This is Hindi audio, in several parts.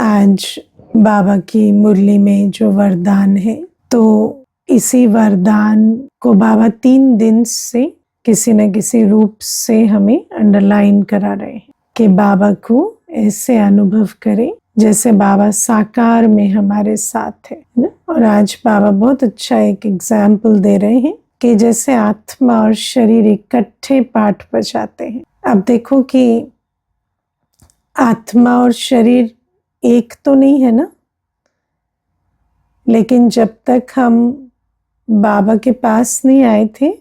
आज बाबा की मुरली में जो वरदान है, तो इसी वरदान को बाबा 3 दिन से किसी न किसी रूप से हमें अंडरलाइन करा रहे हैं कि बाबा को ऐसे अनुभव करें जैसे बाबा साकार में हमारे साथ है ना। और आज बाबा बहुत अच्छा एक एग्जाम्पल दे रहे हैं कि जैसे आत्मा और शरीर इकट्ठे पाठ बजाते हैं। अब देखो कि आत्मा और शरीर एक तो नहीं है ना, लेकिन जब तक हम बाबा के पास नहीं आए थे,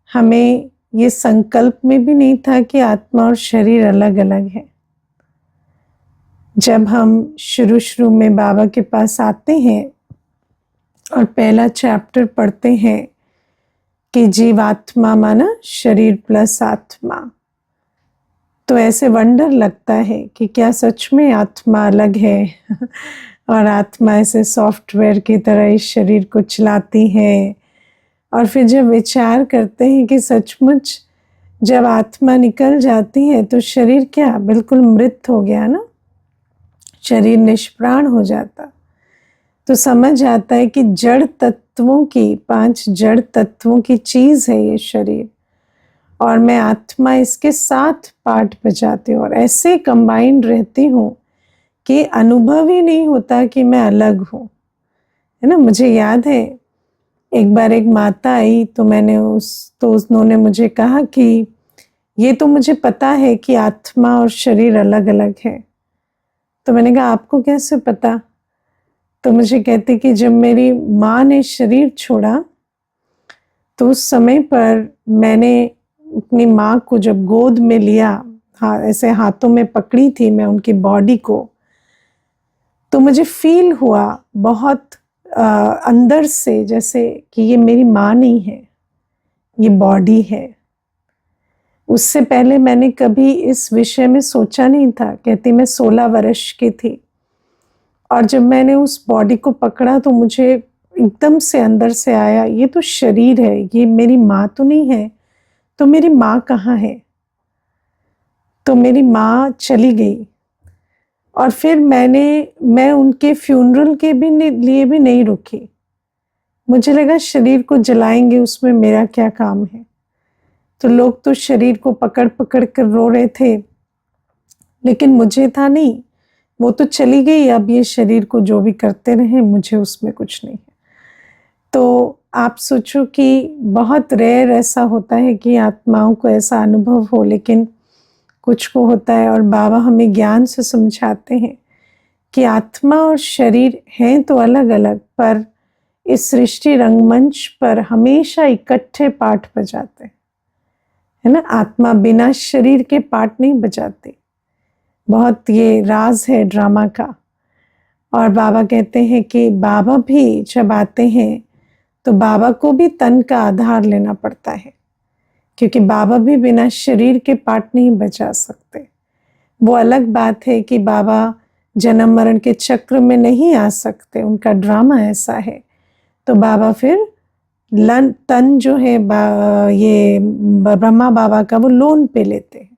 हमें ये संकल्प में भी नहीं था कि आत्मा और शरीर अलग अलग है। जब हम शुरू में बाबा के पास आते हैं और पहला चैप्टर पढ़ते हैं कि जीवात्मा माना शरीर प्लस आत्मा, तो ऐसे वंडर लगता है कि क्या सच में आत्मा अलग है और आत्मा ऐसे सॉफ्टवेयर की तरह इस शरीर को चलाती है। और फिर जब विचार करते हैं कि सचमुच जब आत्मा निकल जाती है तो शरीर क्या बिल्कुल मृत हो गया ना, शरीर निष्प्राण हो जाता, तो समझ आता है कि जड़ तत्वों की 5 जड़ तत्वों की चीज है ये शरीर, और मैं आत्मा इसके साथ पाठ बजाती हूँ और ऐसे कंबाइंड रहती हूँ कि अनुभव ही नहीं होता कि मैं अलग हूँ, है ना। मुझे याद है एक बार एक माता आई तो उन्होंने मुझे कहा कि ये तो मुझे पता है कि आत्मा और शरीर अलग अलग है। तो मैंने कहा आपको कैसे पता? तो मुझे कहती कि जब मेरी माँ ने शरीर छोड़ा तो उस समय पर मैंने अपनी माँ को जब गोद में लिया, ऐसे हाथों में पकड़ी थी मैं उनकी बॉडी को, तो मुझे फील हुआ बहुत अंदर से जैसे कि ये मेरी माँ नहीं है, ये बॉडी है। उससे पहले मैंने कभी इस विषय में सोचा नहीं था। कहती मैं 16 वर्ष की थी और जब मैंने उस बॉडी को पकड़ा तो मुझे एकदम से अंदर से आया ये तो शरीर है, ये मेरी माँ तो नहीं है, तो मेरी माँ कहाँ है? तो मेरी माँ चली गई और फिर मैं उनके फ्यूनरल के लिए भी नहीं रुकी। मुझे लगा शरीर को जलाएंगे, उसमें मेरा क्या काम है। तो लोग तो शरीर को पकड़ पकड़ कर रो रहे थे, लेकिन मुझे था नहीं, वो तो चली गई, अब ये शरीर को जो भी करते रहे, मुझे उसमें कुछ नहीं है। तो आप सोचो कि बहुत रेयर ऐसा होता है कि आत्माओं को ऐसा अनुभव हो, लेकिन कुछ को होता है। और बाबा हमें ज्ञान से समझाते हैं कि आत्मा और शरीर हैं तो अलग अलग, पर इस सृष्टि रंगमंच पर हमेशा इकट्ठे पाठ बजाते हैं, है ना। आत्मा बिना शरीर के पाठ नहीं बजाते। बहुत ये राज है ड्रामा का। और बाबा कहते हैं कि बाबा भी जब आते हैं तो बाबा को भी तन का आधार लेना पड़ता है, क्योंकि बाबा भी बिना शरीर के पाठ नहीं बजा सकते। वो अलग बात है कि बाबा जन्म मरण के चक्र में नहीं आ सकते, उनका ड्रामा ऐसा है। तो बाबा फिर तन जो है ये ब्रह्मा बाबा का वो लोन पे लेते हैं,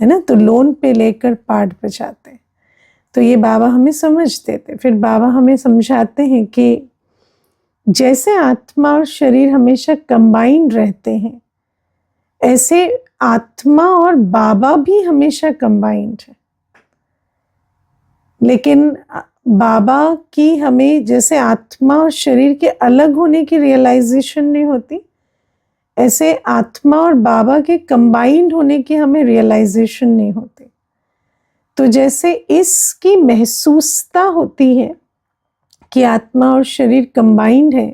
है ना। तो लोन पे लेकर पाठ बजाते हैं। तो ये बाबा हमें समझ देते। फिर बाबा हमें समझाते हैं कि जैसे आत्मा और शरीर हमेशा कंबाइंड रहते हैं, ऐसे आत्मा और बाबा भी हमेशा कंबाइंड है। लेकिन बाबा की हमें जैसे आत्मा और शरीर के अलग होने की रियलाइजेशन नहीं होती, ऐसे आत्मा और बाबा के कंबाइंड होने की हमें रियलाइजेशन नहीं होती। तो जैसे इसकी महसूसता होती है कि आत्मा और शरीर कंबाइंड है,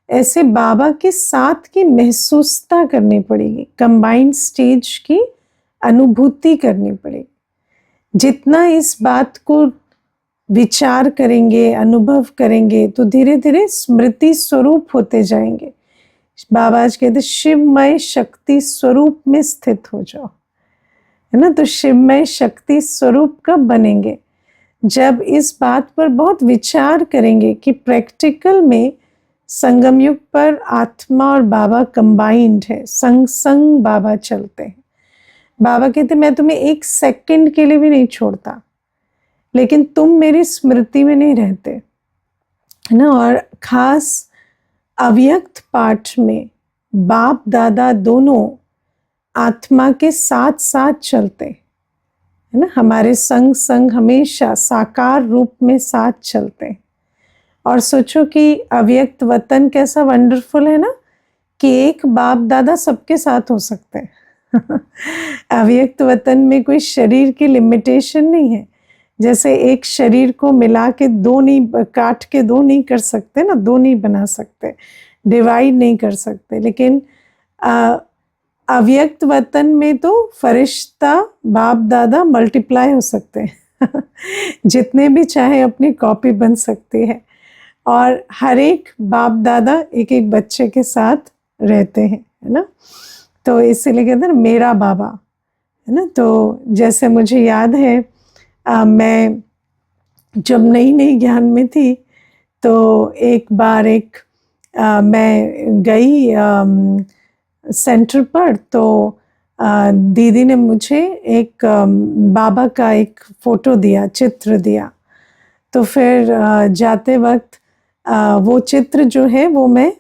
ऐसे बाबा के साथ की महसूसता करनी पड़ेगी, कंबाइंड स्टेज की अनुभूति करनी पड़ेगी। जितना इस बात को विचार करेंगे, अनुभव करेंगे, तो धीरे धीरे स्मृति स्वरूप होते जाएंगे। बाबा आज कहते शिवमय शक्ति स्वरूप में स्थित हो जाओ, है ना। तो शिवमय शक्ति स्वरूप कब बनेंगे? जब इस बात पर बहुत विचार करेंगे कि प्रैक्टिकल में संगम युग पर आत्मा और बाबा कंबाइंड है, संग संग बाबा चलते हैं। बाबा कहते मैं तुम्हें 1 सेकंड के लिए भी नहीं छोड़ता, लेकिन तुम मेरी स्मृति में नहीं रहते, है ना। और खास अव्यक्त पाठ में बाप दादा दोनों आत्मा के साथ साथ चलते, है ना, हमारे संग संग हमेशा साकार रूप में साथ चलते। और सोचो कि अव्यक्त वतन कैसा वंडरफुल है ना, कि एक बाप दादा सबके साथ हो सकते हैं। अव्यक्त वतन में कोई शरीर की लिमिटेशन नहीं है। जैसे एक शरीर को मिला के दो नहीं, काट के दो नहीं कर सकते ना, दो नहीं बना सकते, डिवाइड नहीं कर सकते। लेकिन अव्यक्त वतन में तो फरिश्ता बाप दादा मल्टीप्लाई हो सकते हैं। जितने भी चाहे अपनी कॉपी बन सकती है। और हर एक बाप दादा एक एक बच्चे के साथ रहते हैं, है ना। तो इसीलिए कहते हैं मेरा बाबा, है ना। तो जैसे मुझे याद है, मैं जब नई नई ज्ञान में थी तो एक बार मैं गई सेंटर पर, तो दीदी ने मुझे एक बाबा का एक फ़ोटो दिया, चित्र दिया। तो फिर जाते वक्त वो चित्र जो है वो मैं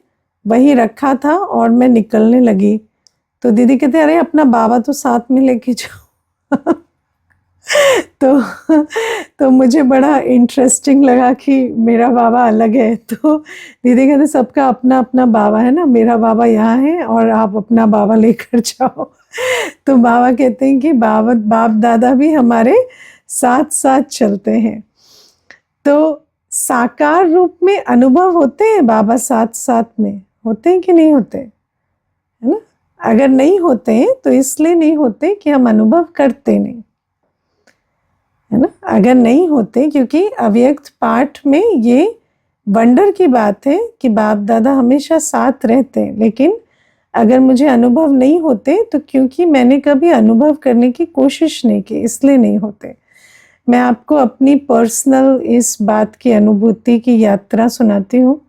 वही रखा था और मैं निकलने लगी। तो दीदी कहते अरे अपना बाबा तो साथ में लेके जाओ। तो मुझे बड़ा इंटरेस्टिंग लगा कि मेरा बाबा अलग है। तो दीदी कहते सबका अपना अपना बाबा है ना, मेरा बाबा यहाँ है और आप अपना बाबा लेकर जाओ। तो बाबा कहते हैं कि बाप दादा भी हमारे साथ साथ चलते हैं। तो साकार रूप में अनुभव होते हैं बाबा साथ साथ में, होते हैं कि नहीं होते, है ना। अगर नहीं होते हैं तो इसलिए नहीं होते कि हम अनुभव करते नहीं, है ना। अगर नहीं होते क्योंकि अव्यक्त पाठ में ये वंडर की बात है कि बाप दादा हमेशा साथ रहते हैं। लेकिन अगर मुझे अनुभव नहीं होते तो क्योंकि मैंने कभी अनुभव करने की कोशिश नहीं की, इसलिए नहीं होते। मैं आपको अपनी पर्सनल इस बात की अनुभूति की यात्रा सुनाती हूँ।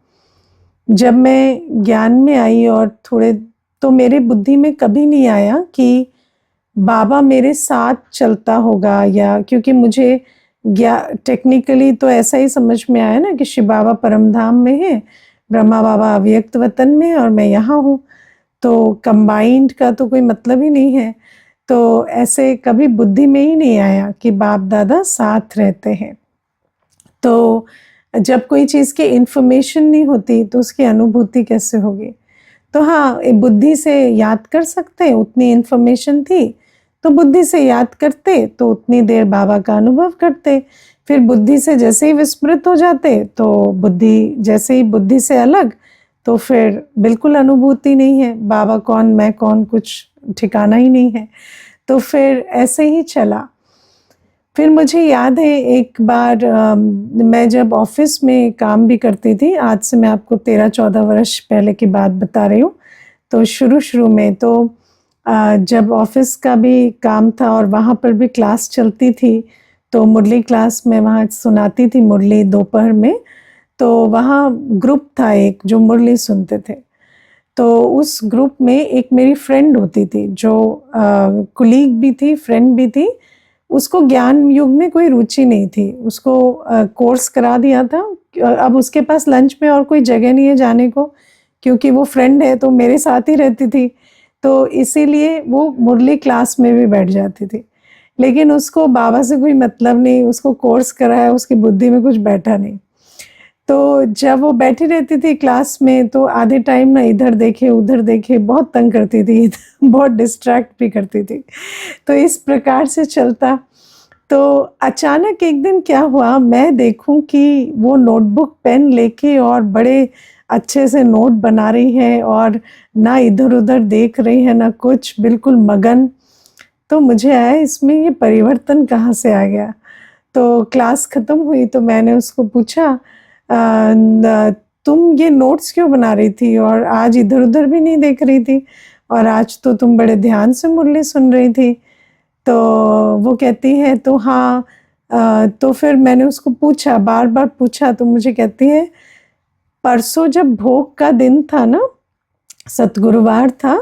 जब मैं ज्ञान में आई और थोड़े, तो मेरे बुद्धि में कभी नहीं आया कि बाबा मेरे साथ चलता होगा, या क्योंकि मुझे टेक्निकली तो ऐसा ही समझ में आया ना कि शिव बाबा परमधाम में है, ब्रह्मा बाबा अव्यक्त वतन में है और मैं यहाँ हूँ, तो कंबाइंड का तो कोई मतलब ही नहीं है। तो ऐसे कभी बुद्धि में ही नहीं आया कि बाप दादा साथ रहते हैं। तो जब कोई चीज़ की इन्फॉर्मेशन नहीं होती तो उसकी अनुभूति कैसे होगी। तो हाँ, बुद्धि से याद कर सकते, उतनी इन्फॉर्मेशन थी तो बुद्धि से याद करते तो उतनी देर बाबा का अनुभव करते। फिर बुद्धि से जैसे ही विस्मृत हो जाते तो बुद्धि जैसे ही बुद्धि से अलग, तो फिर बिल्कुल अनुभूति नहीं है, बाबा कौन मैं कौन कुछ ठिकाना ही नहीं है। तो फिर ऐसे ही चला। फिर मुझे याद है एक बार मैं जब ऑफिस में काम भी करती थी, आज से मैं आपको 13-14 वर्ष पहले की बात बता रही हूँ। तो शुरू में तो जब ऑफिस का भी काम था और वहाँ पर भी क्लास चलती थी, तो मुरली क्लास में वहाँ सुनाती थी मुरली दोपहर में। तो वहाँ ग्रुप था एक जो मुरली सुनते थे। तो उस ग्रुप में एक मेरी फ्रेंड होती थी जो कुलीग भी थी, फ्रेंड भी थी। उसको ज्ञान युग में कोई रुचि नहीं थी, उसको कोर्स करा दिया था। अब उसके पास लंच में और कोई जगह नहीं है जाने को, क्योंकि वो फ्रेंड है तो मेरे साथ ही रहती थी, तो इसीलिए वो मुरली क्लास में भी बैठ जाती थी। लेकिन उसको बाबा से कोई मतलब नहीं, उसको कोर्स कराया, उसकी बुद्धि में कुछ बैठा नहीं। तो जब वो बैठी रहती थी क्लास में तो आधे टाइम ना इधर देखे उधर देखे, बहुत तंग करती थी, बहुत डिस्ट्रैक्ट भी करती थी। तो इस प्रकार से चलता। तो अचानक एक दिन क्या हुआ, मैं देखूं कि वो नोटबुक पेन लेके और बड़े अच्छे से नोट बना रही है और ना इधर उधर देख रही है ना कुछ, बिल्कुल मगन। तो मुझे आया इसमें ये परिवर्तन कहाँ से आ गया। तो क्लास ख़त्म हुई तो मैंने उसको पूछा तुम ये नोट्स क्यों बना रही थी और आज इधर उधर भी नहीं देख रही थी, और आज तो तुम बड़े ध्यान से मुरली सुन रही थी। तो वो कहती है तो हाँ, तो फिर मैंने उसको पूछा, बार बार पूछा, तो मुझे कहती है परसों जब भोग का दिन था ना, सतगुरुवार था,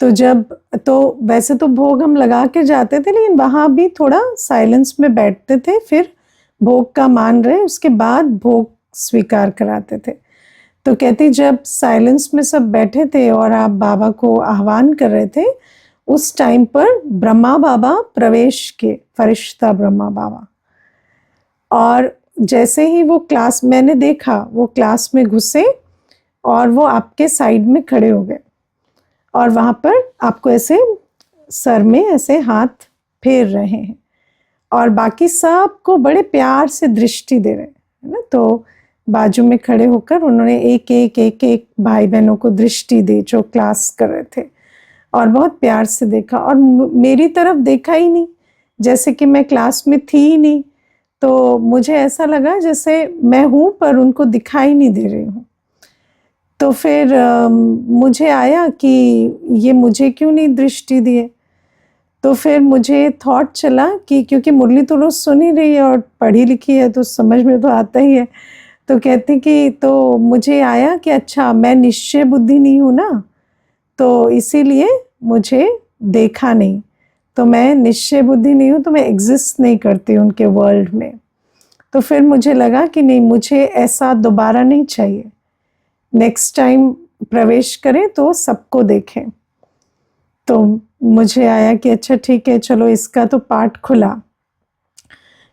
तो वैसे तो भोग हम लगा के जाते थे, लेकिन वहाँ भी थोड़ा साइलेंस में बैठते थे, फिर भोग का मान रहे, उसके बाद भोग स्वीकार कराते थे। तो कहती जब साइलेंस में सब बैठे थे और आप बाबा को आह्वान कर रहे थे, उस टाइम पर ब्रह्मा बाबा प्रवेश किए, फरिश्ता ब्रह्मा बाबा। और जैसे ही वो क्लास, मैंने देखा वो क्लास में घुसे और वो आपके साइड में खड़े हो गए और वहाँ पर आपको ऐसे सर में ऐसे हाथ फेर रहे हैं और बाकी सबको बड़े प्यार से दृष्टि दे रहे हैं ना। तो बाजू में खड़े होकर उन्होंने एक एक एक एक भाई बहनों को दृष्टि दी जो क्लास कर रहे थे और बहुत प्यार से देखा और मेरी तरफ देखा ही नहीं, जैसे कि मैं क्लास में थी ही नहीं। तो मुझे ऐसा लगा जैसे मैं हूँ पर उनको दिखाई नहीं दे रही हूँ। तो फिर मुझे आया कि ये मुझे क्यों नहीं दृष्टि दिए। तो फिर मुझे थॉट चला कि क्योंकि मुरली तो रोज़ सुन ही रही है और पढ़ी लिखी है तो समझ में तो आता ही है। तो कहती कि तो मुझे आया कि अच्छा मैं निश्चय बुद्धि नहीं हूँ ना, तो इसीलिए मुझे देखा नहीं। तो मैं निश्चय बुद्धि नहीं हूँ तो मैं एग्जिस्ट नहीं करती उनके वर्ल्ड में। तो फिर मुझे लगा कि नहीं, मुझे ऐसा दोबारा नहीं चाहिए, नेक्स्ट टाइम प्रवेश करें तो सबको देखें। तो मुझे आया कि अच्छा ठीक है, चलो इसका तो पाठ खुला।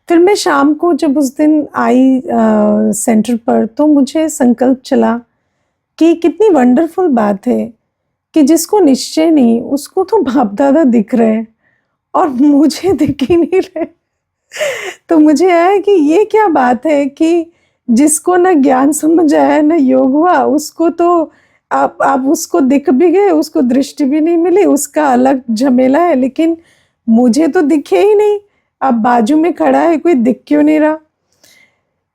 फिर मैं शाम को जब उस दिन आई सेंटर पर, तो मुझे संकल्प चला कि कितनी वंडरफुल बात है कि जिसको निश्चय नहीं उसको तो बाप दादा दिख रहे हैं और मुझे दिख ही नहीं रहे। तो मुझे आया कि ये क्या बात है कि जिसको ना ज्ञान समझ आया ना योग हुआ, उसको तो आप उसको दिख भी गए, उसको दृष्टि भी नहीं मिली, उसका अलग झमेला है, लेकिन मुझे तो दिखे ही नहीं। अब बाजू में खड़ा है कोई, दिख क्यों नहीं रहा।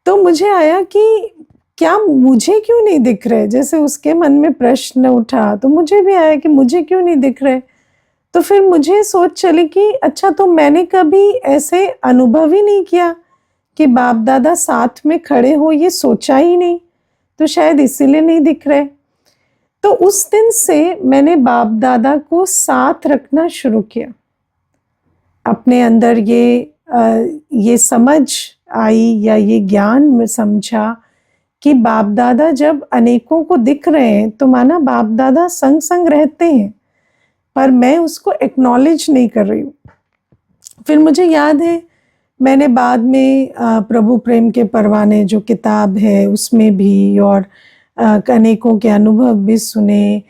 तो मुझे आया कि क्या मुझे क्यों नहीं दिख रहे, जैसे उसके मन में प्रश्न उठा तो मुझे भी आया कि मुझे क्यों नहीं दिख रहे। तो फिर मुझे सोच चली कि अच्छा, तो मैंने कभी ऐसे अनुभव ही नहीं किया कि बाप दादा साथ में खड़े हो, ये सोचा ही नहीं, तो शायद इसीलिए नहीं दिख रहे। तो उस दिन से मैंने बाप दादा को साथ रखना शुरू किया। अपने अंदर ये समझ आई या ये ज्ञान में समझा कि बाप दादा जब अनेकों को दिख रहे हैं तो माना बाप दादा संग संग रहते हैं, पर मैं उसको एक्नॉलेज नहीं कर रही हूँ। फिर मुझे याद है मैंने बाद में प्रभु प्रेम के परवाने जो किताब है उसमें भी और अनेकों के अनुभव भी सुने,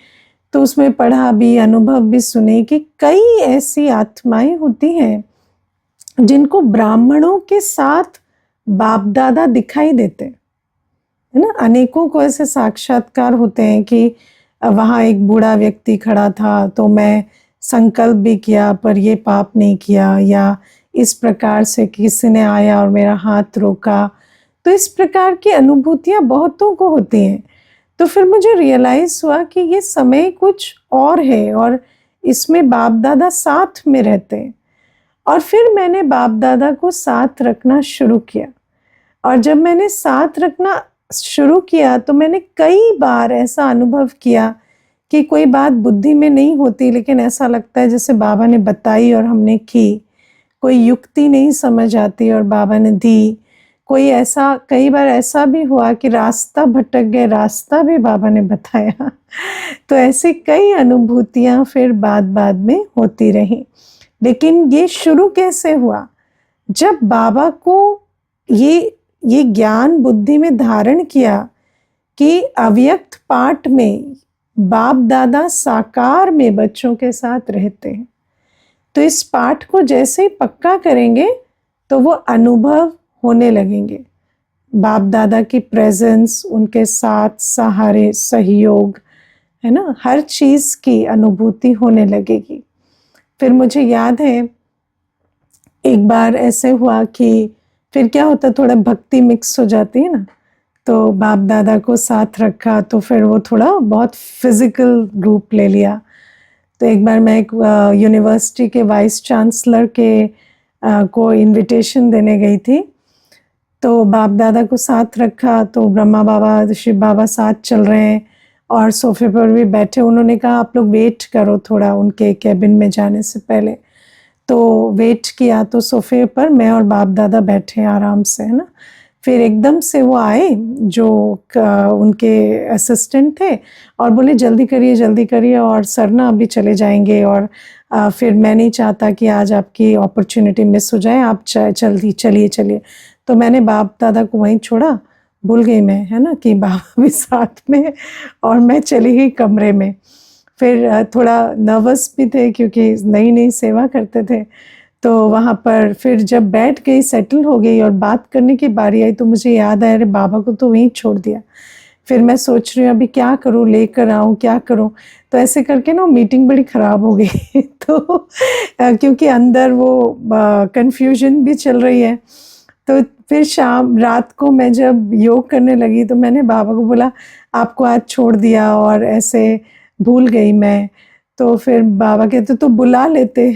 तो उसमें पढ़ा भी, अनुभव भी सुने कि कई ऐसी आत्माएं होती हैं जिनको ब्राह्मणों के साथ बाप दादा दिखाई देते हैं, है ना। अनेकों को ऐसे साक्षात्कार होते हैं कि वहाँ एक बूढ़ा व्यक्ति खड़ा था तो मैं संकल्प भी किया पर ये पाप नहीं किया, या इस प्रकार से किसी ने आया और मेरा हाथ रोका। तो इस प्रकार की अनुभूतियाँ बहुतों को होती हैं। तो फिर मुझे रियलाइज़ हुआ कि ये समय कुछ और है और इसमें बाप दादा साथ में रहते हैं। और फिर मैंने बाप दादा को साथ रखना शुरू किया, और जब मैंने साथ रखना शुरू किया तो मैंने कई बार ऐसा अनुभव किया कि कोई बात बुद्धि में नहीं होती, लेकिन ऐसा लगता है जैसे बाबा ने बताई और हमने की। कोई युक्ति नहीं समझ आती और बाबा ने दी। कोई ऐसा, कई बार ऐसा भी हुआ कि रास्ता भटक गए, रास्ता भी बाबा ने बताया। तो ऐसे कई अनुभूतियाँ फिर बाद में होती रही। लेकिन ये शुरू कैसे हुआ, जब बाबा को ये ज्ञान बुद्धि में धारण किया कि अव्यक्त पाठ में बाप दादा साकार में बच्चों के साथ रहते हैं। तो इस पाठ को जैसे ही पक्का करेंगे तो वो अनुभव होने लगेंगे, बाप दादा की प्रेजेंस, उनके साथ सहारे, सहयोग, है ना, हर चीज़ की अनुभूति होने लगेगी। फिर मुझे याद है एक बार ऐसे हुआ कि फिर क्या होता, थोड़ा भक्ति मिक्स हो जाती है ना, तो बाप दादा को साथ रखा तो फिर वो थोड़ा बहुत फिजिकल रूप ले लिया। तो एक बार मैं एक यूनिवर्सिटी के वाइस चांसलर के को इनविटेशन देने गई थी, तो बाप दादा को साथ रखा, तो ब्रह्मा बाबा, शिव बाबा साथ चल रहे हैं और सोफे पर भी बैठे। उन्होंने कहा आप लोग वेट करो थोड़ा उनके कैबिन में जाने से पहले। तो वेट किया, तो सोफे पर मैं और बाप दादा बैठे आराम से, है ना। फिर एकदम से वो आए जो उनके असिस्टेंट थे और बोले जल्दी करिए और सर ना अभी चले जाएंगे, और फिर मैं नहीं चाहता कि आज आपकी अपॉर्चुनिटी मिस हो जाए, आप जल्दी चलिए। तो मैंने बाप दादा को वहीं छोड़ा, भूल गई मैं, है ना, कि बाबा भी साथ में, और मैं चली गई कमरे में। फिर थोड़ा नर्वस भी थे क्योंकि नई सेवा करते थे। तो वहाँ पर फिर जब बैठ गई, सेटल हो गई और बात करने की बारी आई, तो मुझे याद आया, अरे बाबा को तो वहीं छोड़ दिया। फिर मैं सोच रही हूँ अभी क्या करूँ, लेकर आऊँ, क्या करूँ। तो ऐसे करके ना मीटिंग बड़ी ख़राब हो गई तो क्योंकि अंदर वो कन्फ्यूजन भी चल रही है। तो फिर रात को मैं जब योग करने लगी तो मैंने बाबा को बोला आपको आज छोड़ दिया और ऐसे भूल गई मैं। तो फिर बाबा कहते तो बुला लेते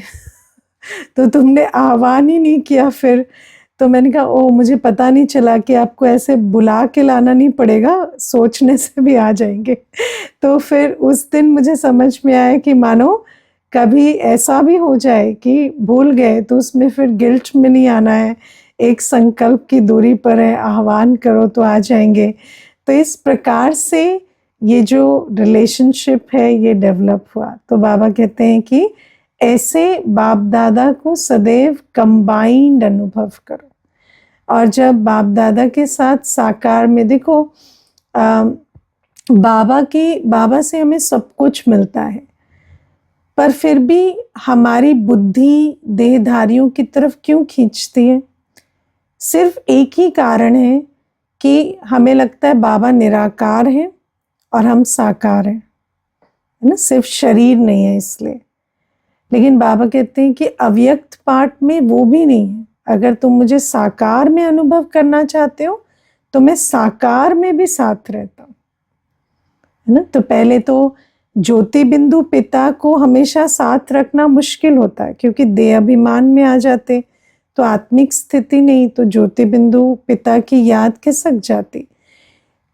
तो तुमने आह्वान ही नहीं किया फिर। तो मैंने कहा ओ, मुझे पता नहीं चला कि आपको ऐसे बुला के लाना नहीं पड़ेगा, सोचने से भी आ जाएंगे। तो फिर उस दिन मुझे समझ में आया कि मानो कभी ऐसा भी हो जाए कि भूल गए तो उसमें फिर गिल्ट में नहीं आना है, एक संकल्प की दूरी पर है, आह्वान करो तो आ जाएंगे। तो इस प्रकार से ये जो रिलेशनशिप है ये डेवलप हुआ। तो बाबा कहते हैं कि ऐसे बाप दादा को सदैव कंबाइंड अनुभव करो। और जब बाप दादा के साथ साकार में देखो, बाबा से हमें सब कुछ मिलता है, पर फिर भी हमारी बुद्धि देहधारियों की तरफ क्यों खींचती है? सिर्फ एक ही कारण है कि हमें लगता है बाबा निराकार है और हम साकार हैं, है ना, सिर्फ शरीर नहीं है इसलिए। लेकिन बाबा कहते हैं कि अव्यक्त पार्ट में वो भी नहीं है। अगर तुम मुझे साकार में अनुभव करना चाहते हो तो मैं साकार में भी साथ रहता हूँ, है ना। तो पहले तो ज्योति बिंदु पिता को हमेशा साथ रखना मुश्किल होता है क्योंकि देह अभिमान में आ जाते तो आत्मिक स्थिति नहीं, तो ज्योति बिंदु पिता की याद खिसक जाती।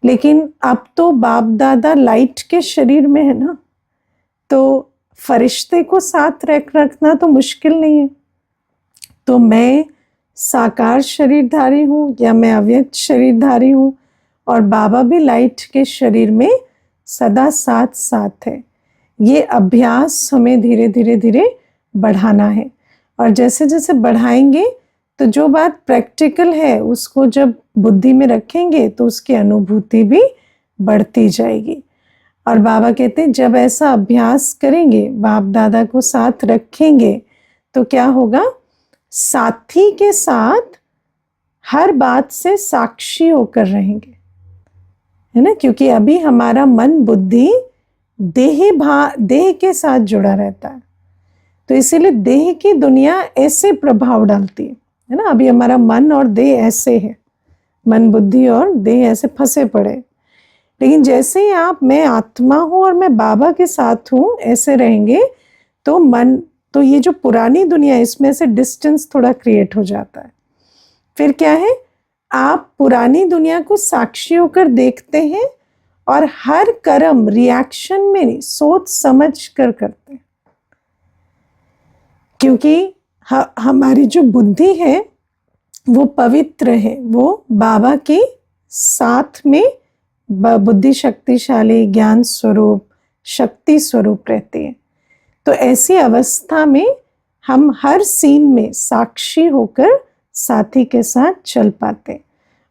लेकिन अब तो बाप दादा लाइट के शरीर में है ना, तो फरिश्ते को साथ रखना तो मुश्किल नहीं है। तो मैं साकार शरीरधारी हूँ या मैं अव्यक्त शरीरधारी हूँ, और बाबा भी लाइट के शरीर में सदा साथ साथ है। ये अभ्यास हमें धीरे धीरे बढ़ाना है, और जैसे जैसे बढ़ाएंगे तो जो बात प्रैक्टिकल है उसको जब बुद्धि में रखेंगे तो उसकी अनुभूति भी बढ़ती जाएगी। और बाबा कहते हैं जब ऐसा अभ्यास करेंगे, बाप दादा को साथ रखेंगे, तो क्या होगा, साथी के साथ हर बात से साक्षी होकर रहेंगे, है ना। क्योंकि अभी हमारा मन बुद्धि देह के साथ जुड़ा रहता है, तो इसीलिए देह की दुनिया ऐसे प्रभाव डालती है ना। अभी हमारा मन और देह ऐसे है, मन बुद्धि और देह ऐसे फंसे पड़े। लेकिन जैसे ही आप मैं आत्मा हूं और मैं बाबा के साथ हूं ऐसे रहेंगे तो मन, तो ये जो पुरानी दुनिया है इसमें से डिस्टेंस थोड़ा क्रिएट हो जाता है। फिर क्या है, आप पुरानी दुनिया को साक्षी होकर देखते हैं और हर कर्म रिएक्शन में नहीं, सोच समझ कर करते हैं। क्योंकि हमारी जो बुद्धि है वो पवित्र है, वो बाबा के साथ में बुद्धि शक्तिशाली ज्ञान स्वरूप शक्ति स्वरूप रहती है। तो ऐसी अवस्था में हम हर सीन में साक्षी होकर साथी के साथ चल पाते।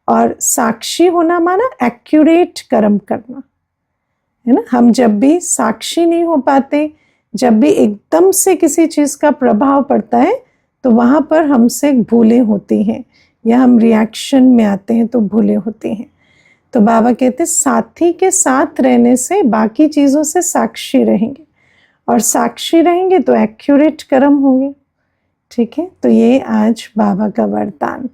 और साक्षी होना माना एक्यूरेट कर्म करना, है ना। हम जब भी साक्षी नहीं हो पाते, जब भी एकदम से किसी चीज का प्रभाव पड़ता है तो वहां पर हमसे भूलें होती हैं या हम रिएक्शन में आते हैं तो भूलें होती हैं। तो बाबा कहते साथी के साथ रहने से बाकी चीजों से साक्षी रहेंगे, और साक्षी रहेंगे तो एक्यूरेट कर्म होंगे। ठीक है, तो ये आज बाबा का वरदान।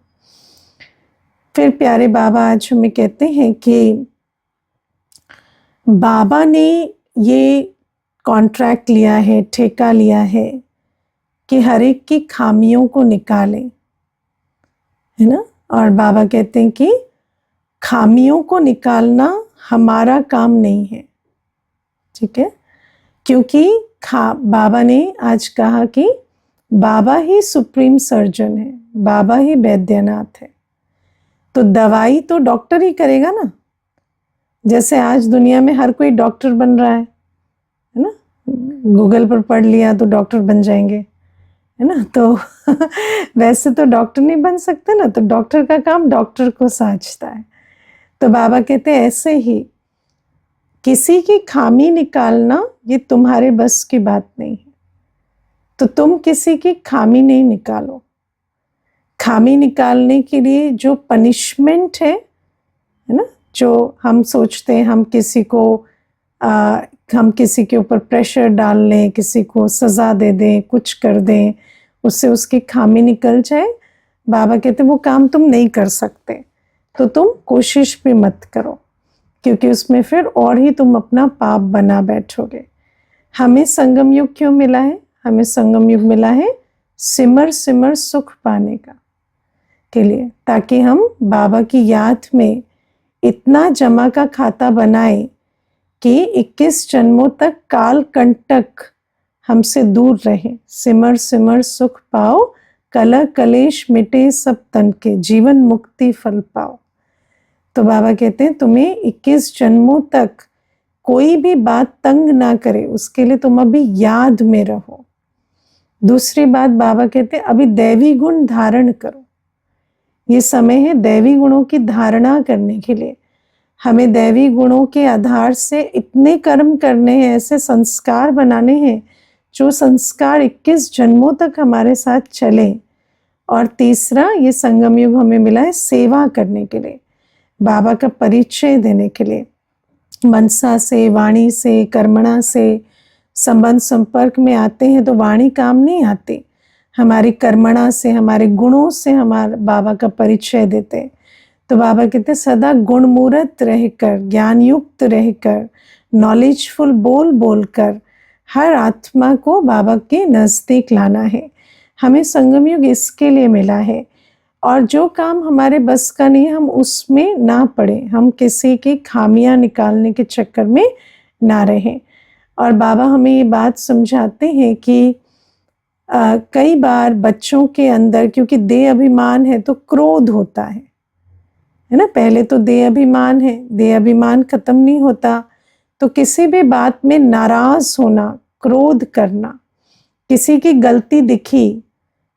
फिर प्यारे बाबा आज हमें कहते हैं कि बाबा ने ये कॉन्ट्रैक्ट लिया है, ठेका लिया है कि हर एक की खामियों को निकालें, है ना। और बाबा कहते हैं कि खामियों को निकालना हमारा काम नहीं है, ठीक है। क्योंकि बाबा ने आज कहा कि बाबा ही सुप्रीम सर्जन है, बाबा ही वैद्यनाथ है। तो दवाई तो डॉक्टर ही करेगा ना। जैसे आज दुनिया में हर कोई डॉक्टर बन रहा है ना, गूगल पर पढ़ लिया तो डॉक्टर बन जाएंगे, है ना। तो वैसे तो डॉक्टर नहीं बन सकते ना, तो डॉक्टर का काम डॉक्टर को साझता है। तो बाबा कहते हैं ऐसे ही किसी की खामी निकालना ये तुम्हारे बस की बात नहीं है, तो तुम किसी की खामी नहीं निकालो। खामी निकालने के लिए जो पनिशमेंट है ना, जो हम सोचते हैं हम किसी को हम किसी के ऊपर प्रेशर डाल लें, किसी को सज़ा दे दें, कुछ कर दें, उससे उसकी खामी निकल जाए, बाबा कहते वो काम तुम नहीं कर सकते, तो तुम कोशिश भी मत करो, क्योंकि उसमें फिर और ही तुम अपना पाप बना बैठोगे। हमें संगम युग क्यों मिला है? हमें संगम युग मिला है सिमर सिमर सुख पाने का के लिए, ताकि हम बाबा की याद में इतना जमा का खाता बनाए कि 21 जन्मों तक काल कंटक हमसे दूर रहे। सिमर सिमर सुख पाओ, कलह कलेश मिटे सब तन के, जीवन मुक्ति फल पाओ। तो बाबा कहते हैं तुम्हें 21 जन्मों तक कोई भी बात तंग ना करे, उसके लिए तुम अभी याद में रहो। दूसरी बात बाबा कहते हैं अभी दैवी गुण धारण करो। ये समय है दैवी गुणों की धारणा करने के लिए। हमें दैवी गुणों के आधार से इतने कर्म करने हैं, ऐसे संस्कार बनाने हैं जो संस्कार 21 जन्मों तक हमारे साथ चले। और तीसरा, ये संगम युग हमें मिला है सेवा करने के लिए, बाबा का परिचय देने के लिए। मनसा से, वाणी से, कर्मणा से संबंध संपर्क में आते हैं तो वाणी काम नहीं आती, हमारी कर्मणा से, हमारे गुणों से हमारे बाबा का परिचय देते। तो बाबा कहते सदा गुणमूर्त रहकर, ज्ञान युक्त रहकर, नॉलेजफुल बोल बोलकर हर आत्मा को बाबा के नज़दीक लाना है। हमें संगम युग इसके लिए मिला है। और जो काम हमारे बस का नहीं, हम उसमें ना पड़े, हम किसी की खामियां निकालने के चक्कर में ना रहें। और बाबा हमें ये बात समझाते हैं कि कई बार बच्चों के अंदर, क्योंकि देह अभिमान है तो क्रोध होता है ना। पहले तो देह अभिमान है, देह अभिमान खत्म नहीं होता, तो किसी भी बात में नाराज होना, क्रोध करना, किसी की गलती दिखी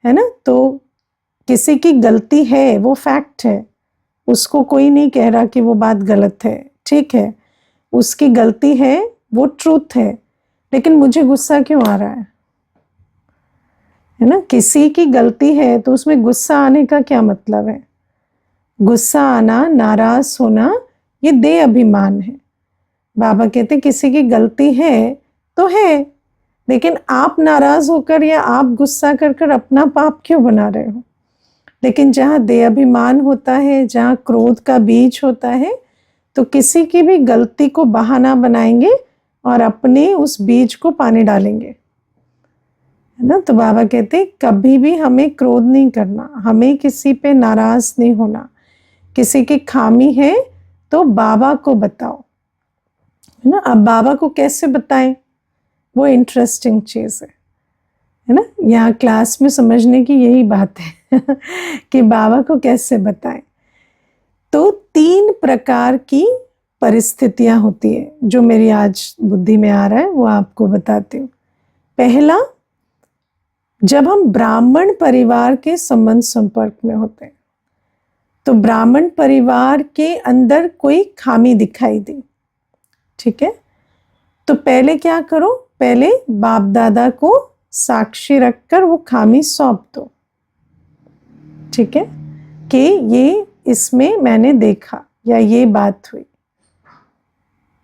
है ना, तो किसी की गलती है, वो फैक्ट है, उसको कोई नहीं कह रहा कि वो बात गलत है, ठीक है, उसकी गलती है, वो ट्रूथ है, लेकिन मुझे गुस्सा क्यों आ रहा है ना। किसी की गलती है तो उसमें गुस्सा आने का क्या मतलब है? गुस्सा आना, नाराज होना, ये देह अभिमान है। बाबा कहते किसी की गलती है तो है, लेकिन आप नाराज होकर या आप गुस्सा कर कर अपना पाप क्यों बना रहे हो? लेकिन जहाँ देह अभिमान होता है, जहाँ क्रोध का बीज होता है, तो किसी की भी गलती को बहाना बनाएंगे और अपने उस बीज को पानी डालेंगे, है ना। तो बाबा कहते कभी भी हमें क्रोध नहीं करना, हमें किसी पे नाराज नहीं होना। किसी की खामी है तो बाबा को बताओ, है ना। अब बाबा को कैसे बताएं, वो इंटरेस्टिंग चीज़ है ना। यहाँ क्लास में समझने की यही बात है कि बाबा को कैसे बताएं। तो 3 प्रकार की परिस्थितियां होती है जो मेरी आज बुद्धि में आ रहा है, वो आपको बताती हूँ। पहला, जब हम ब्राह्मण परिवार के संबंध संपर्क में होते हैं, तो ब्राह्मण परिवार के अंदर कोई खामी दिखाई दी, ठीक है, तो पहले क्या करो, पहले बाप दादा को साक्षी रखकर वो खामी सौंप दो, ठीक है, कि ये इसमें मैंने देखा या ये बात हुई।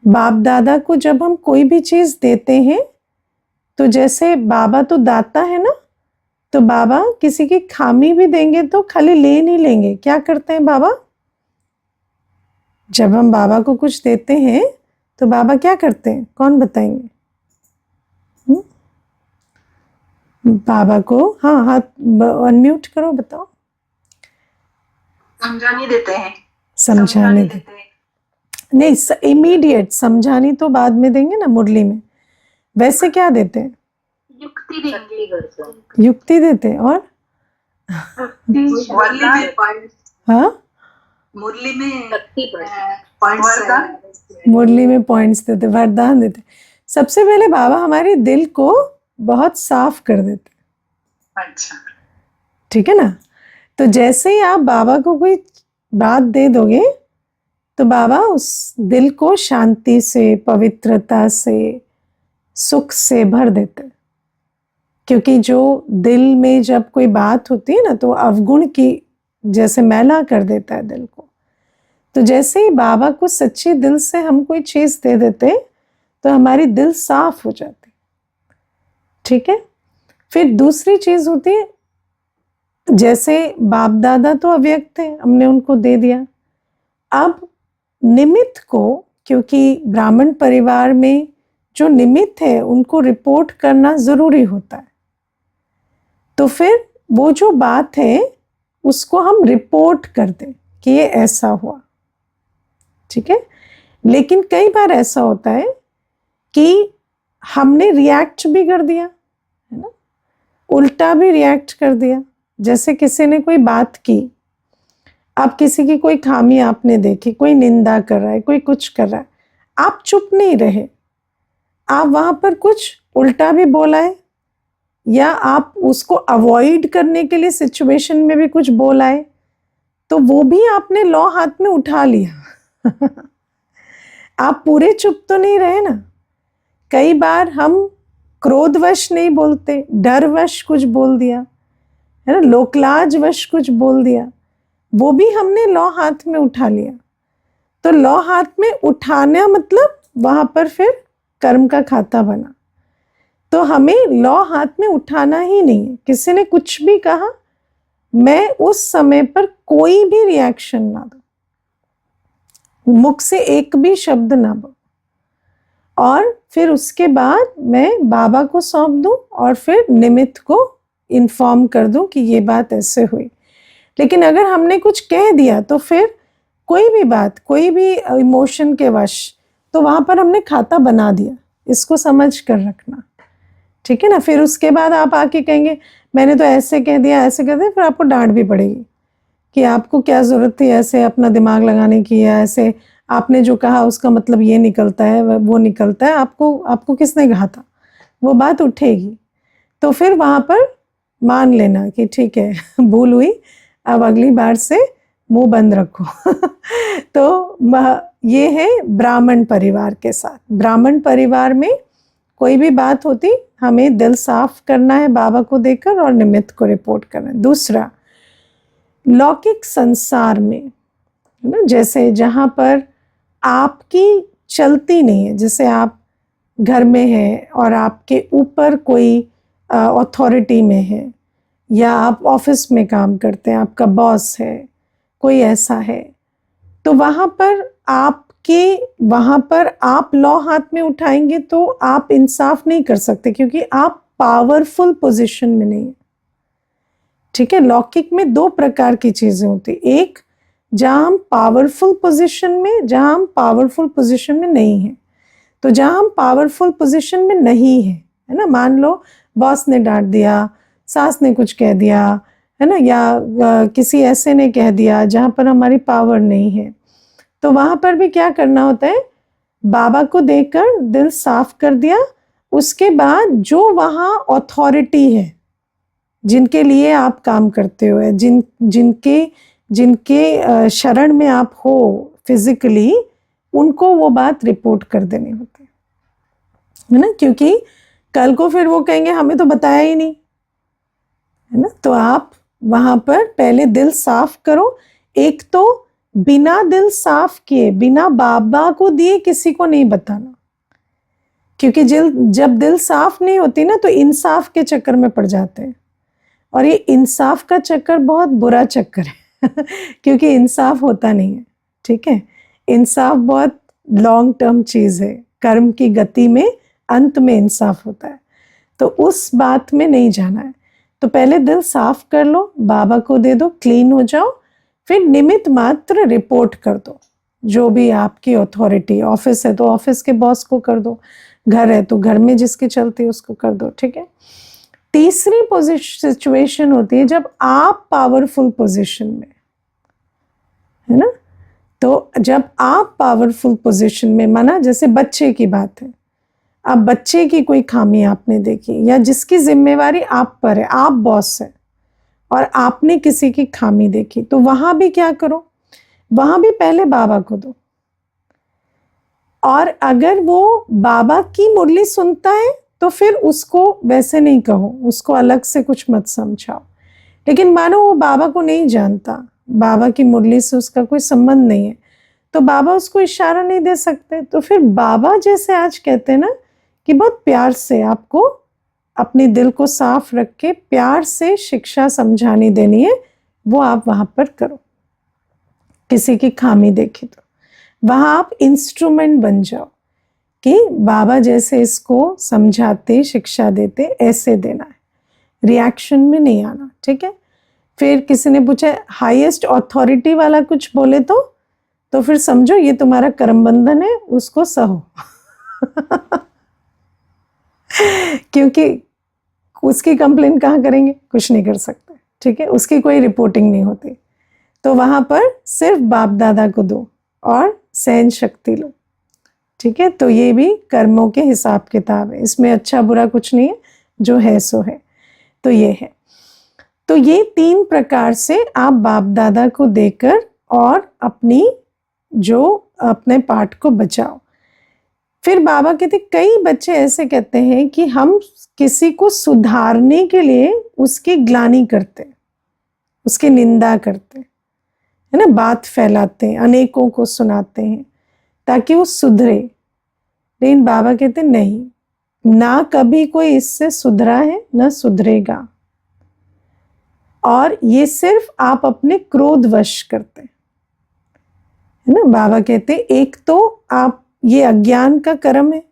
बाप दादा को जब हम कोई भी चीज देते हैं, तो जैसे बाबा तो दाता है ना, तो बाबा किसी की खामी भी देंगे तो खाली ले नहीं लेंगे। क्या करते हैं बाबा? जब हम बाबा को कुछ देते हैं तो बाबा क्या करते हैं, कौन बताएंगे? बाबा को, हाँ हाथ अनम्यूट करो, बताओ। समझाने देते हैं। समझाने देते हैं नहीं, इमीडिएट समझानी तो बाद में देंगे ना, मुरली में। वैसे क्या देते हैं? युक्ति देंगे, युक्ति देते और हाँ मुरली में मुरली में पॉइंट्स देते, वरदान देते। सबसे पहले बाबा हमारे दिल को बहुत साफ कर देते। अच्छा, ठीक है ना। तो जैसे ही आप बाबा को कोई बात दे दोगे तो बाबा उस दिल को शांति से, पवित्रता से, सुख से भर देते। क्योंकि जो दिल में जब कोई बात होती है ना तो अवगुण की जैसे मैला कर देता है दिल को। तो जैसे ही बाबा को सच्ची दिल से हम कोई चीज दे देते तो हमारी दिल साफ हो जाती। ठीक है। फिर दूसरी चीज होती है, जैसे बाप दादा तो अव्यक्त थे, हमने उनको दे दिया। अब निमित्त को, क्योंकि ब्राह्मण परिवार में जो निमित्त है उनको रिपोर्ट करना जरूरी होता है, तो फिर वो जो बात है उसको हम रिपोर्ट कर दें कि ये ऐसा हुआ। ठीक है। लेकिन कई बार ऐसा होता है कि हमने रिएक्ट भी कर दिया, है ना, उल्टा भी रिएक्ट कर दिया। जैसे किसी ने कोई बात की, अब किसी की कोई खामी आपने देखी, कोई निंदा कर रहा है, कोई कुछ कर रहा है, आप चुप नहीं रहे, आप वहां पर कुछ उल्टा भी बोला है, या आप उसको अवॉइड करने के लिए सिचुएशन में भी कुछ बोला है, तो वो भी आपने लॉ हाथ में उठा लिया। आप पूरे चुप तो नहीं रहे ना। कई बार हम क्रोधवश नहीं बोलते, डरवश कुछ बोल दिया, है ना, लोकलाजवश कुछ बोल दिया, वो भी हमने लॉ हाथ में उठा लिया। तो लॉ हाथ में उठाना मतलब वहां पर फिर कर्म का खाता बना। तो हमें लॉ हाथ में उठाना ही नहीं है। किसी ने कुछ भी कहा, मैं उस समय पर कोई भी रिएक्शन ना दूं, मुख से एक भी शब्द ना बोलूं, और फिर उसके बाद मैं बाबा को सौंप दूं और फिर निमित्त को इन्फॉर्म कर दूं कि ये बात ऐसे हुई। लेकिन अगर हमने कुछ कह दिया तो फिर कोई भी बात, कोई भी इमोशन के वश, तो वहां पर हमने खाता बना दिया। इसको समझ कर रखना। ठीक है ना। फिर उसके बाद आप आके कहेंगे मैंने तो ऐसे कह दिया, ऐसे कह दिया, फिर आपको डांट भी पड़ेगी कि आपको क्या जरूरत थी ऐसे अपना दिमाग लगाने की, या ऐसे आपने जो कहा उसका मतलब ये निकलता है, वो निकलता है, आपको किसने कहा था, वो बात उठेगी। तो फिर वहां पर मान लेना कि ठीक है, भूल हुई, अब अगली बार से मुंह बंद रखो। तो ये है ब्राह्मण परिवार के साथ। ब्राह्मण परिवार में कोई भी बात होती, हमें दिल साफ करना है बाबा को देकर और निमित्त को रिपोर्ट करना है। दूसरा, लौकिक संसार में, है ना, जैसे जहां पर आपकी चलती नहीं है, जैसे आप घर में हैं और आपके ऊपर कोई अथॉरिटी में है, या आप ऑफिस में काम करते हैं, आपका बॉस है, कोई ऐसा है, तो वहां पर आप लॉ हाथ में उठाएंगे तो आप इंसाफ नहीं कर सकते, क्योंकि आप पावरफुल पोजीशन में नहीं है। ठीक है। लौकिक में दो प्रकार की चीजें होती, एक जहां हम पावरफुल पोजीशन में, जहां हम पावरफुल पोजीशन में नहीं है। तो जहां हम पावरफुल पोजीशन में नहीं है ना, मान लो बॉस ने डांट दिया, सास ने कुछ कह दिया, है ना, या किसी ऐसे ने कह दिया जहां पर हमारी पावर नहीं है, तो वहां पर भी क्या करना होता है, बाबा को देकर दिल साफ कर दिया। उसके बाद जो वहां अथॉरिटी है, जिनके लिए आप काम करते हो, जिनके शरण में आप हो फिजिकली, उनको वो बात रिपोर्ट कर देनी होती है ना, क्योंकि कल को फिर वो कहेंगे हमें तो बताया ही नहीं, है ना। तो आप वहां पर पहले दिल साफ करो। एक तो बिना दिल साफ किए, बिना बाबा को दिए किसी को नहीं बताना, क्योंकि जब दिल साफ नहीं होती ना तो इंसाफ के चक्कर में पड़ जाते हैं, और ये इंसाफ का चक्कर बहुत बुरा चक्कर है। क्योंकि इंसाफ होता नहीं है। ठीक है। इंसाफ बहुत लॉन्ग टर्म चीज है, कर्म की गति में अंत में इंसाफ होता है, तो उस बात में नहीं जाना है। तो पहले दिल साफ कर लो, बाबा को दे दो, क्लीन हो जाओ, फिर निमित्त मात्र रिपोर्ट कर दो। जो भी आपकी अथॉरिटी, ऑफिस है तो ऑफिस के बॉस को कर दो, घर है तो घर में जिसके चलते उसको कर दो, ठीक है। तीसरी पोजीशन सिचुएशन होती है जब आप पावरफुल पोजीशन में, है ना। तो जब आप पावरफुल पोजीशन में, माना जैसे बच्चे की बात है, अब बच्चे की कोई खामी आपने देखी या जिसकी जिम्मेवारी आप पर है, आप बॉस है और आपने किसी की खामी देखी, तो वहां भी क्या करो, वहां भी पहले बाबा को दो। और अगर वो बाबा की मुरली सुनता है तो फिर उसको वैसे नहीं कहो, उसको अलग से कुछ मत समझाओ। लेकिन मानो वो बाबा को नहीं जानता, बाबा की मुरली से उसका कोई संबंध नहीं है, तो बाबा उसको इशारा नहीं दे सकते, तो फिर बाबा जैसे आज कहते हैं ना कि बहुत प्यार से आपको अपने दिल को साफ रख के प्यार से शिक्षा समझानी देनी है, वो आप वहां पर करो। किसी की खामी देखी तो वहां आप इंस्ट्रूमेंट बन जाओ कि बाबा जैसे इसको समझाते शिक्षा देते ऐसे देना है, रिएक्शन में नहीं आना, ठीक है। फिर किसी ने पूछा हाईएस्ट अथॉरिटी वाला कुछ बोले तो फिर समझो ये तुम्हारा कर्म बंधन है, उसको सहो क्योंकि उसकी कंप्लेन कहाँ करेंगे, कुछ नहीं कर सकते, ठीक है, उसकी कोई रिपोर्टिंग नहीं होती। तो वहां पर सिर्फ बाप दादा को दो और सहन शक्ति लो, ठीक है। तो ये भी कर्मों के हिसाब किताब है, इसमें अच्छा बुरा कुछ नहीं है, जो है सो है। तो ये है, तो ये 3 प्रकार से आप बाप दादा को देकर और अपने पाठ को बचाओ। फिर बाबा कहते, कई बच्चे ऐसे कहते हैं कि हम किसी को सुधारने के लिए उसकी ग्लानि करते, उसकी निंदा करते, है ना, बात फैलाते हैं, अनेकों को सुनाते हैं ताकि वो सुधरे। लेकिन बाबा कहते नहीं, ना कभी कोई इससे सुधरा है ना सुधरेगा, और ये सिर्फ आप अपने क्रोध वश करते, है ना। बाबा कहते एक तो आप, ये अज्ञान का कर्म है,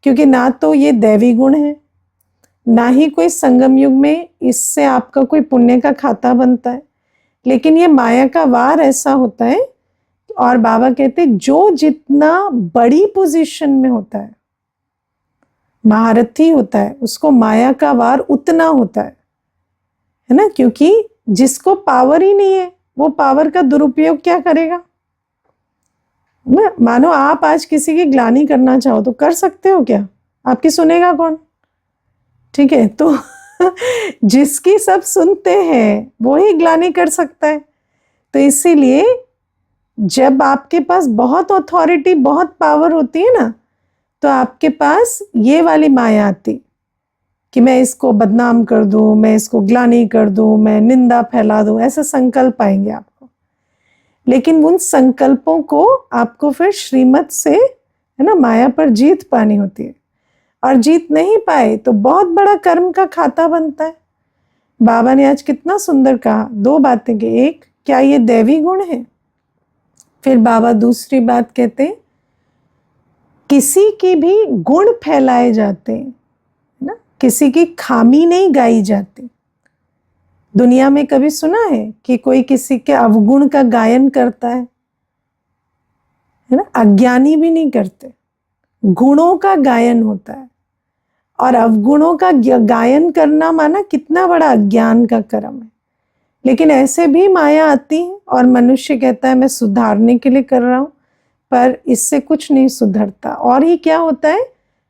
क्योंकि ना तो ये दैवी गुण है, ना ही कोई संगम युग में इससे आपका कोई पुण्य का खाता बनता है, लेकिन ये माया का वार ऐसा होता है। और बाबा कहते जो जितना बड़ी पोजीशन में होता है, महारथी होता है, उसको माया का वार उतना होता है ना, क्योंकि जिसको पावर ही नहीं है वो पावर का दुरुपयोग क्या करेगा। मानो आप आज किसी की ग्लानि करना चाहो तो कर सकते हो क्या, आपकी सुनेगा कौन, ठीक है। तो जिसकी सब सुनते हैं वो ही ग्लानि कर सकता है। तो इसीलिए जब आपके पास बहुत अथॉरिटी बहुत पावर होती है ना, तो आपके पास ये वाली माया आती कि मैं इसको बदनाम कर दूं, मैं इसको ग्लानि कर दूं, मैं निंदा फैला दूं, ऐसा संकल्प आएंगे आपको। लेकिन उन संकल्पों को आपको फिर श्रीमत से, है ना, माया पर जीत पानी होती है, और जीत नहीं पाए तो बहुत बड़ा कर्म का खाता बनता है। बाबा ने आज कितना सुंदर कहा, 2 बातें की, एक क्या ये दैवी गुण है, फिर बाबा दूसरी बात कहते किसी की भी गुण फैलाए जाते हैं ना, किसी की खामी नहीं गाई जाती। दुनिया में कभी सुना है कि कोई किसी के अवगुण का गायन करता है ना, अज्ञानी भी नहीं करते, गुणों का गायन होता है। और अवगुणों का गायन करना माना कितना बड़ा अज्ञान का कर्म है। लेकिन ऐसे भी माया आती है और मनुष्य कहता है मैं सुधारने के लिए कर रहा हूं, पर इससे कुछ नहीं सुधरता, और ही क्या होता है,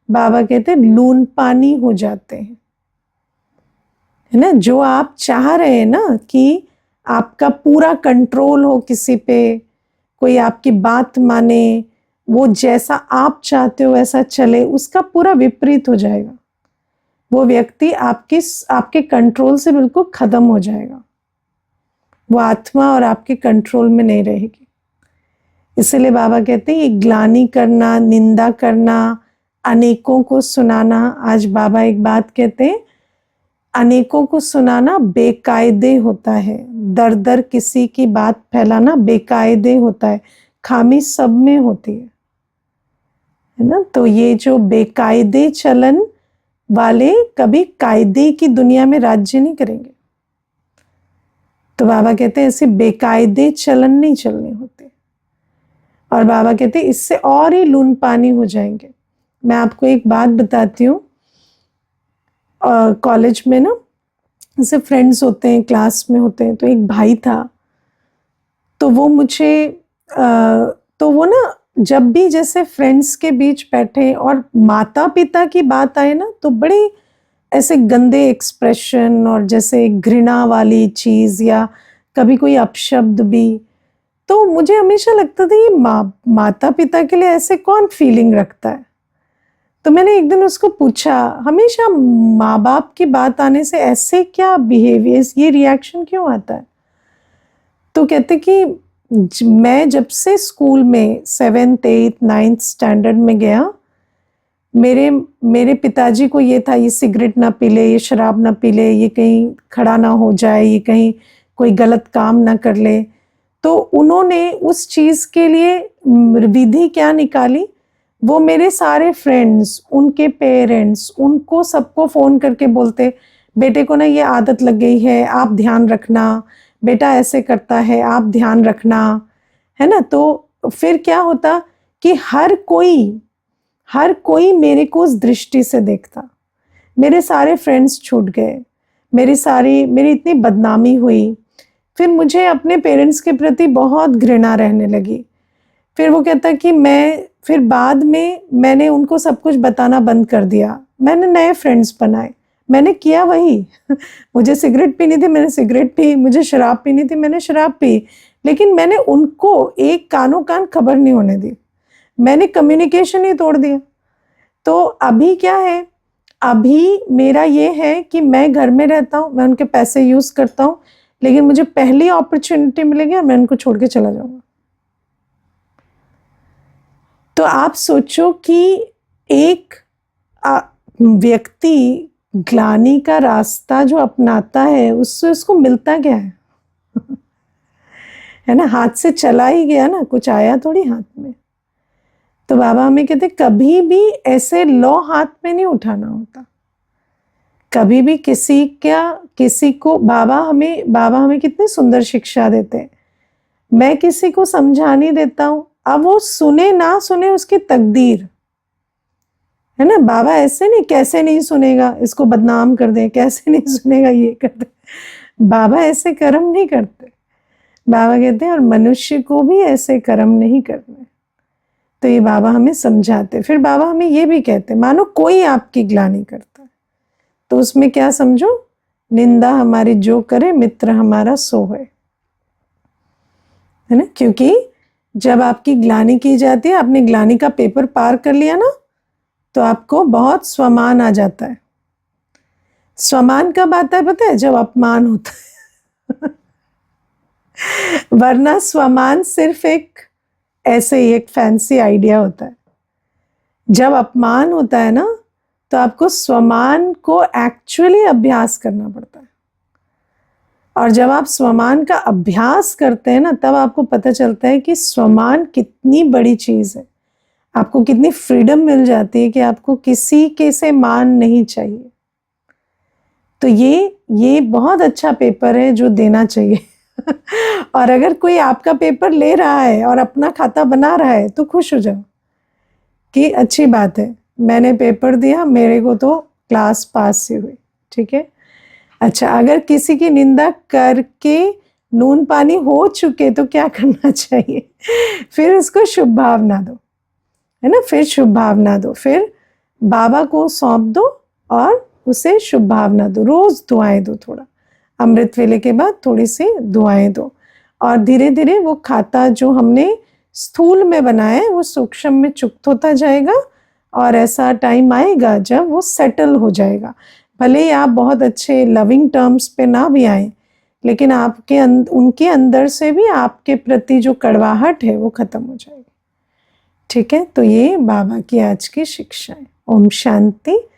बाबा कहते हैं लून पानी हो जाते हैं, है ना। जो आप चाह रहे हैं ना कि आपका पूरा कंट्रोल हो किसी पे, कोई आपकी बात माने, वो जैसा आप चाहते हो वैसा चले, उसका पूरा विपरीत हो जाएगा। वो व्यक्ति आपके कंट्रोल से बिल्कुल खत्म हो जाएगा, वो आत्मा और आपके कंट्रोल में नहीं रहेगी। इसलिए बाबा कहते हैं ये ग्लानि करना, निंदा करना, अनेकों को सुनाना। आज बाबा एक बात कहते हैं, अनेकों को सुनाना बेकायदे होता है, दर दर किसी की बात फैलाना बेकायदे होता है, खामी सब में होती है ना। तो ये जो बेकायदे चलन वाले कभी कायदे की दुनिया में राज्य नहीं करेंगे। तो बाबा कहते हैं ऐसे बेकायदे चलन नहीं चलने होते, और बाबा कहते हैं इससे और ही लून पानी हो जाएंगे। मैं आपको एक बात बताती हूँ। कॉलेज में ना जैसे फ्रेंड्स होते हैं, क्लास में होते हैं, तो एक भाई था, तो वो मुझे तो वो ना जब भी जैसे फ्रेंड्स के बीच बैठे और माता पिता की बात आए ना, तो बड़े ऐसे गंदे एक्सप्रेशन और जैसे घृणा वाली चीज़ या कभी कोई अपशब्द भी, तो मुझे हमेशा लगता था ये माता पिता के लिए ऐसे कौन फीलिंग रखता है। तो मैंने एक दिन उसको पूछा, हमेशा माँ बाप की बात आने से ऐसे क्या बिहेवियर, ये रिएक्शन क्यों आता है? तो कहते कि मैं जब से स्कूल में 7th 8th 9th स्टैंडर्ड में गया, मेरे पिताजी को ये था, ये सिगरेट ना पी ले, ये शराब ना पी ले, ये कहीं खड़ा ना हो जाए, ये कहीं कोई गलत काम ना कर ले। तो उन्होंने उस चीज़ के लिए विधि क्या निकाली, वो मेरे सारे फ्रेंड्स, उनके पेरेंट्स, उनको सबको फ़ोन करके बोलते, बेटे को ना ये आदत लग गई है, आप ध्यान रखना, बेटा ऐसे करता है, आप ध्यान रखना, है ना। तो फिर क्या होता कि हर कोई मेरे को उस दृष्टि से देखता। मेरे सारे फ्रेंड्स छूट गए, मेरी इतनी बदनामी हुई। फिर मुझे अपने पेरेंट्स के प्रति बहुत घृणा रहने लगी। फिर वो कहता कि फिर बाद में मैंने उनको सब कुछ बताना बंद कर दिया। मैंने नए फ्रेंड्स बनाए, मैंने किया वही। मुझे सिगरेट पीनी थी, मैंने सिगरेट पी, मुझे शराब पीनी थी, मैंने शराब पी, लेकिन मैंने उनको एक कानों कान खबर नहीं होने दी। मैंने कम्युनिकेशन ही तोड़ दिया। तो अभी क्या है, अभी मेरा ये है कि मैं घर में रहता हूँ, मैं उनके पैसे यूज़ करता हूँ, लेकिन मुझे पहली अपॉर्चुनिटी मिलेगी और मैं उनको छोड़ के चला जाऊँगा। तो आप सोचो कि एक व्यक्ति ग्लानि का रास्ता जो अपनाता है, उससे उसको मिलता क्या है? है ना, हाथ से चला ही गया ना, कुछ आया थोड़ी हाथ में। तो बाबा हमें कहते कभी भी ऐसे लौ हाथ में नहीं उठाना होता। कभी भी किसी को बाबा हमें कितनी सुंदर शिक्षा देते हैं। मैं किसी को समझा नहीं देता हूँ, अब वो सुने ना सुने उसकी तकदीर है ना। बाबा ऐसे नहीं, कैसे नहीं सुनेगा, इसको बदनाम कर दे, कैसे नहीं सुनेगा, ये कर दे। बाबा ऐसे कर्म नहीं करते। बाबा कहते हैं और मनुष्य को भी ऐसे कर्म नहीं करने। तो ये बाबा हमें समझाते। फिर बाबा हमें ये भी कहते, मानो कोई आपकी ग्लानि करता है तो उसमें क्या समझो, निंदा हमारी जो करे मित्र हमारा सो है ना। क्योंकि जब आपकी ग्लानि की जाती है, आपने ग्लानि का पेपर पार कर लिया ना, तो आपको बहुत स्वमान आ जाता है। स्वमान कब आता है पता है? जब अपमान होता है। वरना स्वमान सिर्फ ऐसे ही एक फैंसी आइडिया होता है। जब अपमान होता है ना, तो आपको स्वमान को एक्चुअली अभ्यास करना पड़ता है। और जब आप स्वमान का अभ्यास करते हैं ना, तब आपको पता चलता है कि स्वमान कितनी बड़ी चीज़ है। आपको कितनी फ्रीडम मिल जाती है कि आपको किसी के से मान नहीं चाहिए। तो ये बहुत अच्छा पेपर है जो देना चाहिए। और अगर कोई आपका पेपर ले रहा है और अपना खाता बना रहा है, तो खुश हो जाओ कि अच्छी बात है, मैंने पेपर दिया, मेरे को तो क्लास पास ही हुई। ठीक है। अच्छा, अगर किसी की निंदा करके नून पानी हो चुके तो क्या करना चाहिए? फिर उसको शुभ भावना दो, है ना। फिर शुभ भावना दो, फिर बाबा को सौंप दो और उसे शुभ भावना दो। रोज दुआएं दो, थोड़ा अमृत वेले के बाद थोड़ी सी दुआएं दो, और धीरे धीरे वो खाता जो हमने स्थूल में बनाया है वो सूक्ष्म में चुक्त होता जाएगा। और ऐसा टाइम आएगा जब वो सेटल हो जाएगा। भले ही आप बहुत अच्छे लविंग टर्म्स पे ना भी आए, लेकिन उनके अंदर से भी आपके प्रति जो कड़वाहट है वो खत्म हो जाएगी। ठीक है। तो ये बाबा की आज की शिक्षा है। ओम शांति।